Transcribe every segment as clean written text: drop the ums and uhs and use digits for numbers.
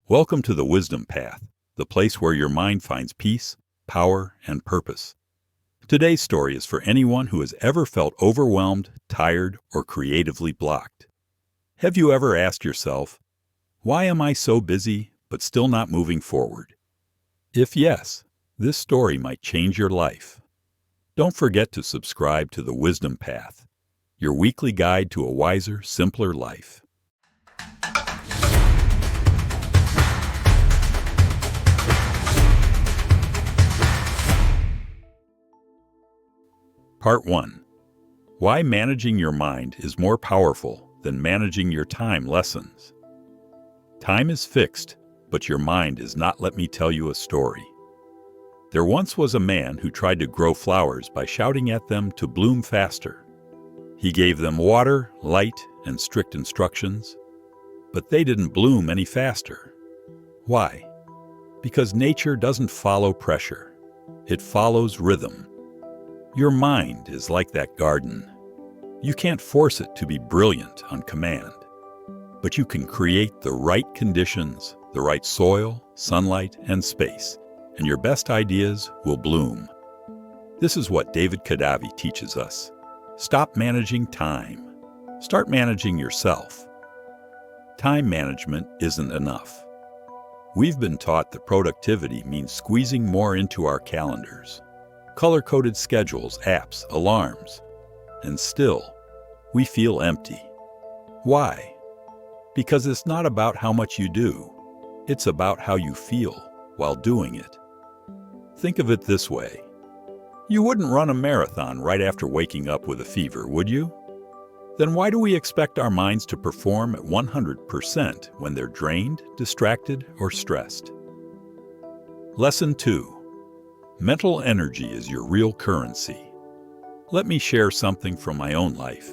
Welcome to the Wisdom Path, the place where your mind finds peace, power, and purpose. Today's story is for anyone who has ever felt overwhelmed, tired, or creatively blocked. Have you ever asked yourself, why am I so busy but still not moving forward? If yes, this story might change your life. Don't forget to subscribe to the Wisdom Path, your weekly guide to a wiser, simpler life. Part 1. Why managing your mind is more powerful than managing your time lessons. Time is fixed, but your mind is not. Let me tell you a story. There once was a man who tried to grow flowers by shouting at them to bloom faster. He gave them water, light, and strict instructions, but they didn't bloom any faster. Why? Because nature doesn't follow pressure. It follows rhythm. Your mind is like that garden. You can't force it to be brilliant on command, but you can create the right conditions, the right soil, sunlight, and space, and your best ideas will bloom. This is what David Kadavi teaches us. Stop managing time. Start managing yourself. Time management isn't enough. We've been taught that productivity means squeezing more into our calendars. Color-coded schedules, apps, alarms. And still, we feel empty. Why? Because it's not about how much you do. It's about how you feel while doing it. Think of it this way. You wouldn't run a marathon right after waking up with a fever, would you? Then why do we expect our minds to perform at 100% when they're drained, distracted, or stressed? Lesson 2. Mental energy is your real currency. Let me share something from my own life.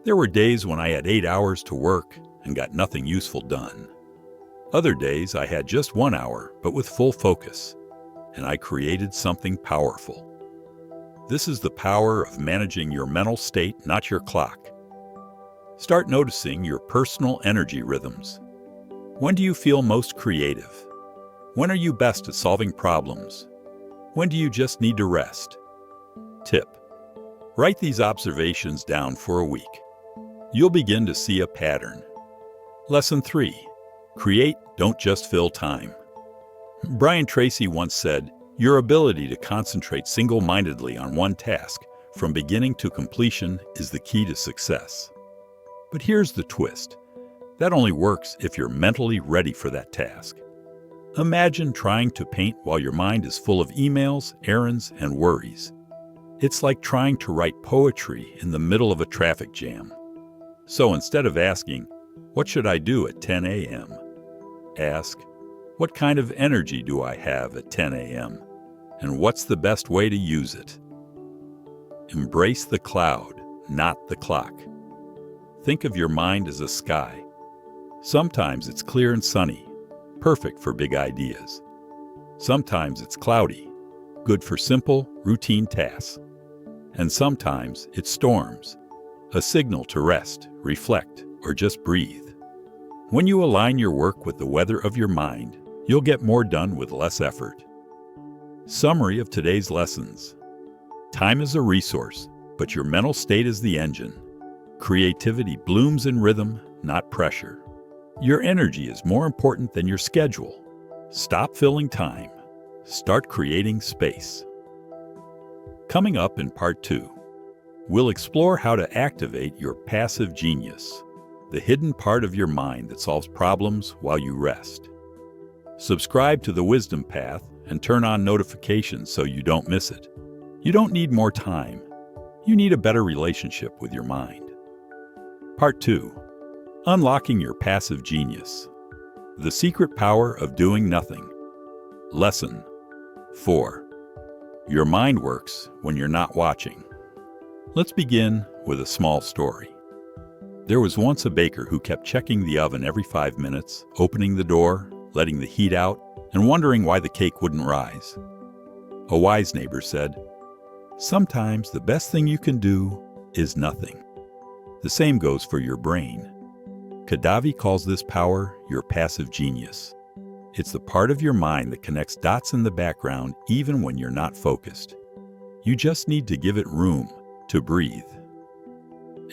There were days when I had 8 hours to work and got nothing useful done. Other days I had just 1 hour, but with full focus, and I created something powerful. This is the power of managing your mental state, not your clock. Start noticing your personal energy rhythms. When do you feel most creative? When are you best at solving problems? When do you just need to rest? Tip: write these observations down for a week. You'll begin to see a pattern. Lesson 3. Create, don't just fill time. Brian Tracy once said, your ability to concentrate single-mindedly on one task from beginning to completion is the key to success. But here's the twist. That only works if you're mentally ready for that task. Imagine trying to paint while your mind is full of emails, errands, and worries. It's like trying to write poetry in the middle of a traffic jam. So instead of asking, what should I do at 10 a.m.? Ask, what kind of energy do I have at 10 a.m.? And what's the best way to use it? Embrace the cloud, not the clock. Think of your mind as a sky. Sometimes it's clear and sunny, perfect for big ideas. Sometimes it's cloudy, good for simple, routine tasks. And sometimes it storms, a signal to rest, reflect, or just breathe. When you align your work with the weather of your mind, you'll get more done with less effort. Summary of today's lessons. Time is a resource, but your mental state is the engine. Creativity blooms in rhythm, not pressure. Your energy is more important than your schedule. Stop filling time. Start creating space. Coming up in Part 2, we'll explore how to activate your passive genius, the hidden part of your mind that solves problems while you rest. Subscribe to the Wisdom Path and turn on notifications so you don't miss it. You don't need more time. You need a better relationship with your mind. Part 2. Unlocking your passive genius. The secret power of doing nothing. Lesson 4. Your mind works when you're not watching. Let's begin with a small story. There was once a baker who kept checking the oven every 5 minutes, opening the door, letting the heat out, and wondering why the cake wouldn't rise. A wise neighbor said, sometimes the best thing you can do is nothing. The same goes for your brain. Kadavi calls this power your passive genius. It's the part of your mind that connects dots in the background even when you're not focused. You just need to give it room to breathe.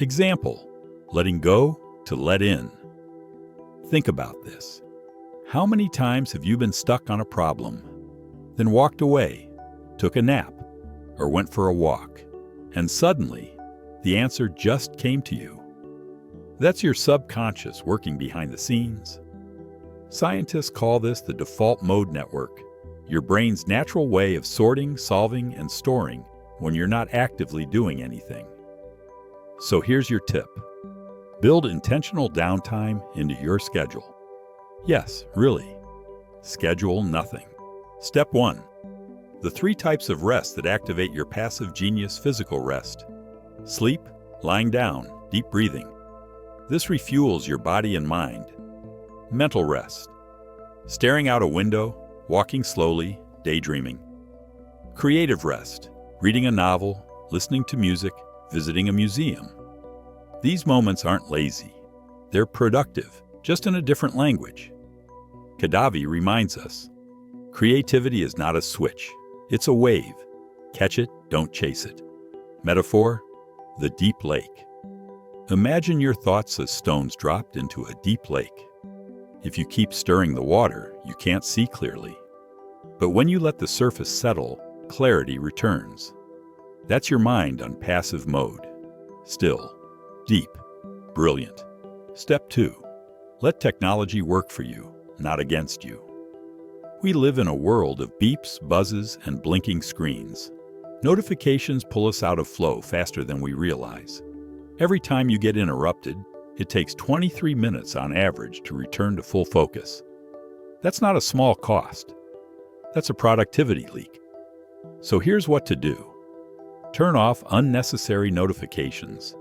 Example, letting go to let in. Think about this. How many times have you been stuck on a problem, then walked away, took a nap, or went for a walk, and suddenly the answer just came to you? That's your subconscious working behind the scenes. Scientists call this the default mode network, your brain's natural way of sorting, solving, and storing when you're not actively doing anything. So here's your tip. Build intentional downtime into your schedule. Yes, really. Schedule nothing. Step 1. The 3 types of rest that activate your passive genius: physical rest, sleep, lying down, deep breathing. This refuels your body and mind. Mental rest, staring out a window, walking slowly, daydreaming. Creative rest, reading a novel, listening to music, visiting a museum. These moments aren't lazy. They're productive, just in a different language. Kadavi reminds us, creativity is not a switch. It's a wave. Catch it, don't chase it. Metaphor, the deep lake. Imagine your thoughts as stones dropped into a deep lake. If you keep stirring the water, you can't see clearly. But when you let the surface settle, clarity returns. That's your mind on passive mode. Still, deep, brilliant. Step 2. Let technology work for you, not against you. We live in a world of beeps, buzzes, and blinking screens. Notifications pull us out of flow faster than we realize. Every time you get interrupted, it takes 23 minutes on average to return to full focus. That's not a small cost. That's a productivity leak. So here's what to do. Turn off unnecessary notifications.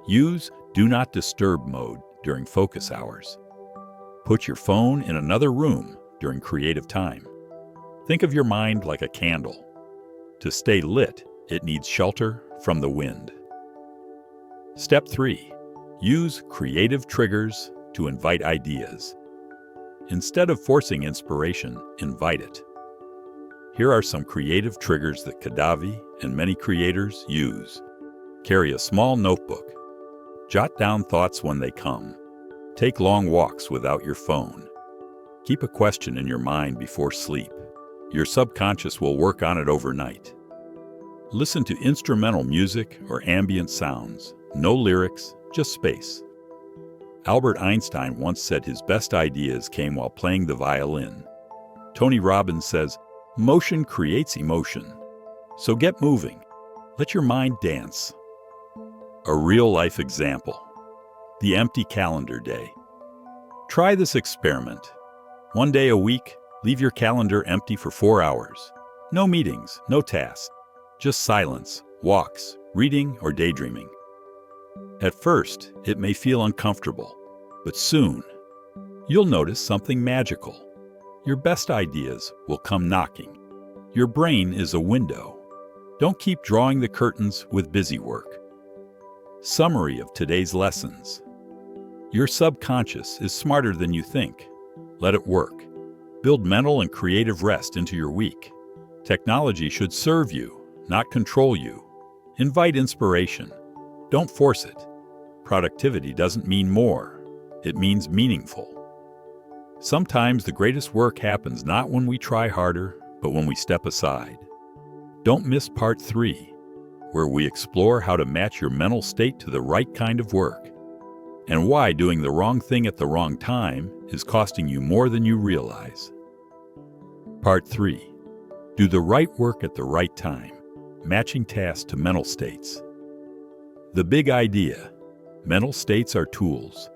Use Do Not Disturb mode during focus hours. Put your phone in another room during creative time. Think of your mind like a candle. To stay lit, it needs shelter from the wind. Step 3. Use creative triggers to invite ideas. Instead of forcing inspiration, invite it. Here are some creative triggers that Kadavi and many creators use. Carry a small notebook. Jot down thoughts when they come. Take long walks without your phone. Keep a question in your mind before sleep. Your subconscious will work on it overnight. Listen to instrumental music or ambient sounds. No lyrics, just space. Albert Einstein once said his best ideas came while playing the violin. Tony Robbins says, "Motion creates emotion." So get moving. Let your mind dance. A real-life example. The empty calendar day. Try this experiment. One day a week, leave your calendar empty for 4 hours. No meetings, no tasks. Just silence, walks, reading, or daydreaming. At first, it may feel uncomfortable, but soon, you'll notice something magical. Your best ideas will come knocking. Your brain is a window. Don't keep drawing the curtains with busy work. Summary of today's lessons. Your subconscious is smarter than you think. Let it work. Build mental and creative rest into your week. Technology should serve you, not control you. Invite inspiration. Don't force it. Productivity doesn't mean more. It means meaningful. Sometimes the greatest work happens not when we try harder, but when we step aside. Don't miss part 3, where we explore how to match your mental state to the right kind of work, and why doing the wrong thing at the wrong time is costing you more than you realize. Part 3. Do the right work at the right time, matching tasks to mental states. The big idea: mental states are tools.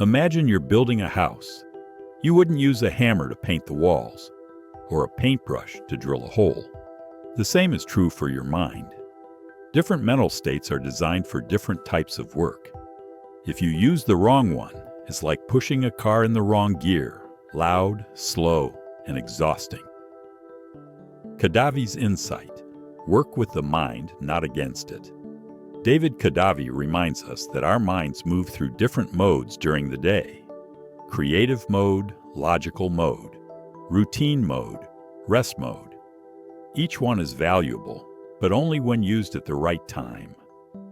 Imagine you're building a house. You wouldn't use a hammer to paint the walls, or a paintbrush to drill a hole. The same is true for your mind. Different mental states are designed for different types of work. If you use the wrong one, it's like pushing a car in the wrong gear, loud, slow, and exhausting. Kadavi's insight: work with the mind, not against it. David Kadavi reminds us that our minds move through different modes during the day. Creative mode, logical mode, routine mode, rest mode. Each one is valuable, but only when used at the right time.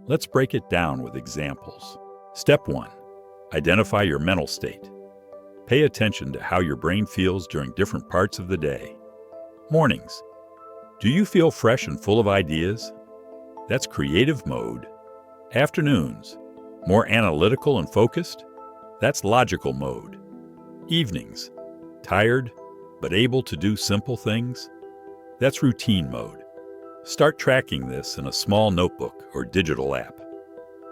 Let's break it down with examples. Step 1. Identify your mental state. Pay attention to how your brain feels during different parts of the day. Mornings. Do you feel fresh and full of ideas? That's creative mode. Afternoons. More analytical and focused? That's logical mode. Evenings. Tired, but able to do simple things? That's routine mode. Start tracking this in a small notebook or digital app.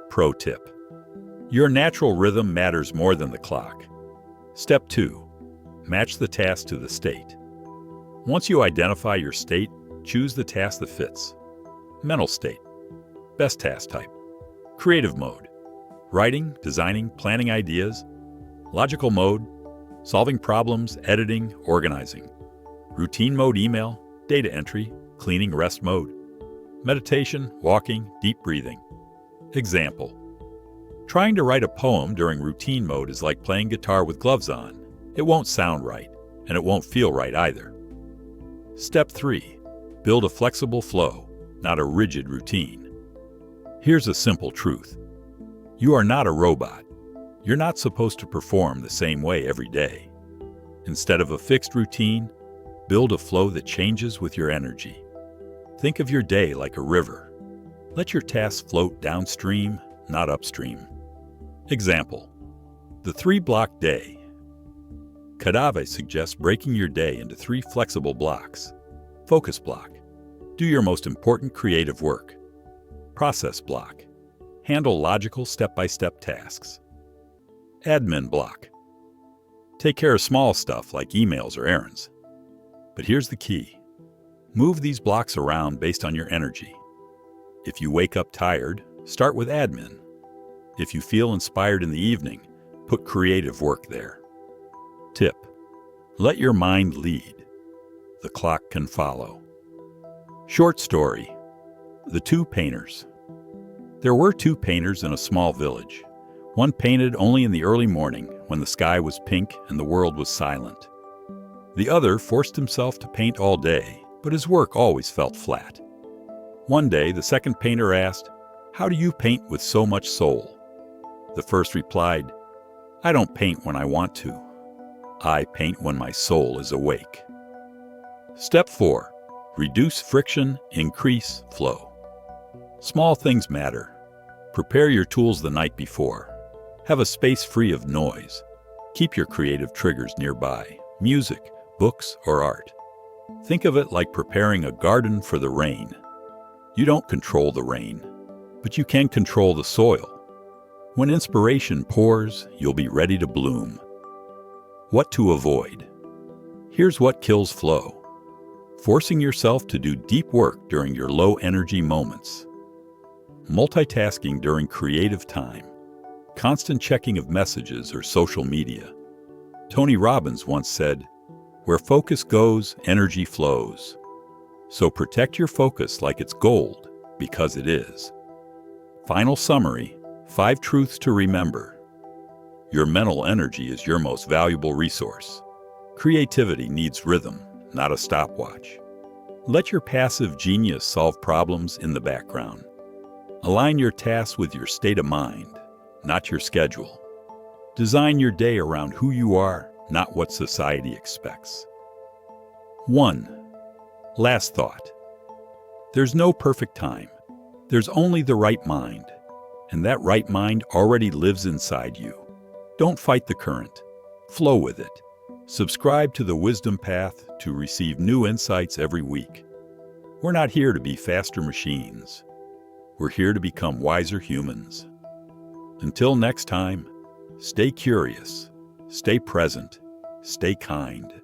Pro tip. Your natural rhythm matters more than the clock. Step 2. Match the task to the state. Once you identify your state, choose the task that fits. Mental state. Best task type. Creative mode. Writing, designing, planning ideas. Logical mode. Solving problems, editing, organizing. Routine mode email, data entry, cleaning, rest mode. Meditation, walking, deep breathing. Example. Trying to write a poem during routine mode is like playing guitar with gloves on. It won't sound right, and it won't feel right either. Step 3. Build a flexible flow, not a rigid routine. Here's a simple truth. You are not a robot. You're not supposed to perform the same way every day. Instead of a fixed routine, build a flow that changes with your energy. Think of your day like a river. Let your tasks float downstream, not upstream. Example. The 3-block day. Kadave suggests breaking your day into 3 flexible blocks. Focus block. Do your most important creative work. Process block. Handle logical step-by-step tasks. Admin block. Take care of small stuff like emails or errands. But here's the key. Move these blocks around based on your energy. If you wake up tired, start with admin. If you feel inspired in the evening, put creative work there. Tip. Let your mind lead. The clock can follow. Short story. The 2 painters. There were 2 painters in a small village. One painted only in the early morning when the sky was pink and the world was silent. The other forced himself to paint all day, but his work always felt flat. One day, the second painter asked, "How do you paint with so much soul?" The first replied, "I don't paint when I want to. I paint when my soul is awake." Step 4. Reduce friction, increase flow. Small things matter. Prepare your tools the night before. Have a space free of noise. Keep your creative triggers nearby, music, books, or art. Think of it like preparing a garden for the rain. You don't control the rain, but you can control the soil. When inspiration pours, you'll be ready to bloom. What to avoid? Here's what kills flow. Forcing yourself to do deep work during your low-energy moments. Multitasking during creative time. Constant checking of messages or social media. Tony Robbins once said, "Where focus goes, energy flows." So protect your focus like it's gold, because it is. Final summary, 5 truths to remember. Your mental energy is your most valuable resource. Creativity needs rhythm, not a stopwatch. Let your passive genius solve problems in the background. Align your tasks with your state of mind, not your schedule. Design your day around who you are, not what society expects. 1. Last thought. There's no perfect time. There's only the right mind, and that right mind already lives inside you. Don't fight the current. Flow with it. Subscribe to the Wisdom Path to receive new insights every week. We're not here to be faster machines. We're here to become wiser humans. Until next time, stay curious, stay present, stay kind.